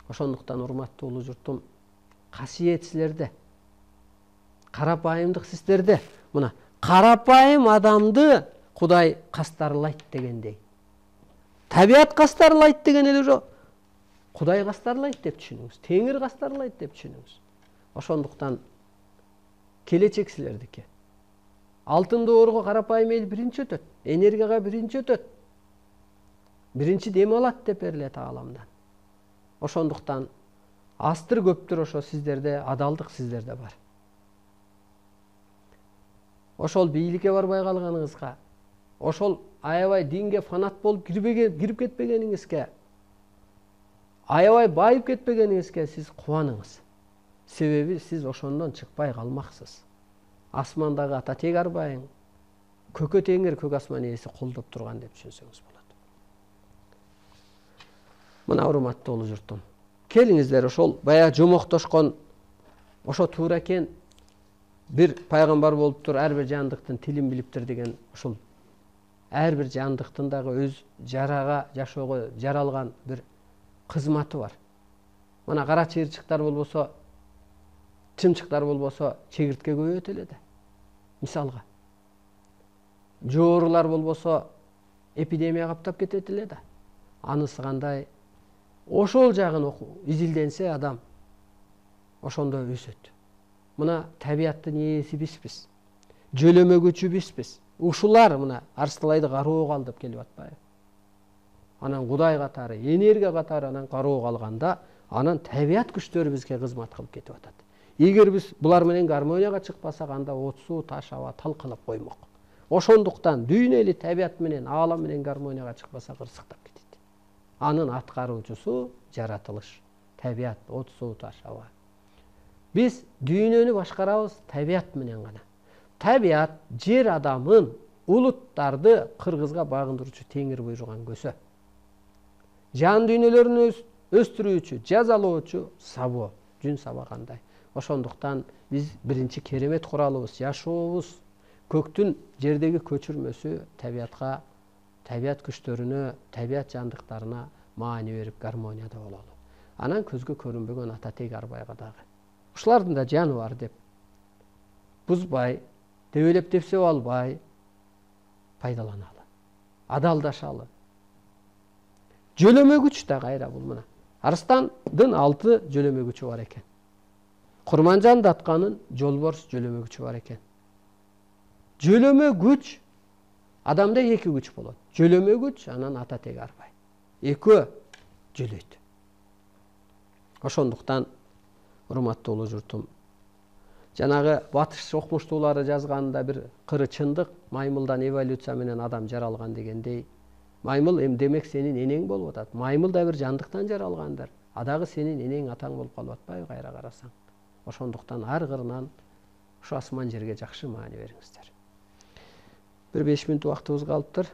Ошондуктан урматтуу улуу журтум, касиет силерде, карапайымдык сиздерде. Мына карапайым адамды Кудай кастарлайт дегендей. Табият кастарлайт деген эле жок. Кудай кастарлайт деп түшүнүңүз. Теңир кастарлайт деп түшүнүңүз. Ошондуктан келечек силердики. Алтын доорго карапайым эл биринчи өтөт. Энергияга биринчи өтөт. Биринчи дем алат деп берилет Тааламдан. Ошондуктан астыр көптүр ошо сиздерде, адалдык сиздерде бар. Ошол бийликке барбай калганыңызга, ошол аябай динге фанат болуп кирип кетпегениңизге, аябай байып кетпегениңизге сиз кубаныңыз. Себеби сиз ошондон чыкпай калмаксыз. Асмандагы ата тек арбайың, көкө теңир, көк асман ээси колдоп турган деп түшүнсөңүз болот. Мына урматтуу улуу журтум, келиңиздер ошол баягы жомоктошкон ошо туура экен. Бир пайгамбар болуптур, ар бир жандыктын тилин билиптир деген ушул ар бир жандыктын дагы өз жарага жашоого жаралган бир кызматы бар. Мына кара чыйырчыктар болбосо, чымчыктар болбосо чегиртке көбөйөт эле да. Мисалга. Жоорулар болбосо эпидемия каптап кетет эле да. Анысы кандай? Ошол жагын изилденсе адам ошондо өсөт. Мына табияттын ээси бизбиз. Жөлөмөгүчү бизбиз. Ушулар мына Арсталайды кароого алып келип атпайбы? Анан Кудай катары, энергия катары анан кароого алганда, анан табият күчтөрү бизге кызмат кылып кетип атат. Эгер биз булар менен гармонияга чыкпасак, анда от суу, таш, аба талкалап коймок. Ошондуктан дүйнө эли табият менен, аалам менен гармонияга чыкпаса кырсыктап кетет. Анын аткаруучусу жаратылыш, табият, от суу, таш, аба. Биз дүйнөнү башкарабыз табият менен гана. Табият жер адамын, улуттарды кыргызга багындыруучу теңир буйруган көсө. Жан дүйнөлөрүн өстүрүүчү, жазалоочу сабоо, жүн сабагандай. Ошондуктан биз биринчи керемет куралыбыз, жашообуз, көктүн жердеги көчүрмөсү табиятка, табият күчтөрүнө, табият жандыктарына маани берип гармонияда бололу. Анан көзгө көрүнбөгөн ата тек арбайга дагы. Ушулардын да жаны бар деп бузбай, дебелеп тепсеп албай пайдаланалы, адалдашалы. Жөлөмөгүч да кайра бул мына. Арстандын 6 жөлөмөгүчү бар экен. Курманжан датканын жолборс жөлөмөгүчү бар экен. Жөлөмөгүч адамда 2 күч болот. Жөлөмөгүч анан ата тек арбай. Экөө жөлөйт. Ошондуктан урматтуу улуу журтум, жанагы батыш окумуштуулары жазганда бир кыры чындык, маймылдан эволюция менен адам жаралган дегендей, маймыл демек сенин энең болуп атат. Маймыл да бир жандыктан жаралгандыр. Адагы сенин энең атаң болуп калып атпайбы кайра карасаң. Ошондуктан ар кырынан ушу асман жерге жакшы маани бериңиздер. Bir 5 минут убактыбыз калыптыр.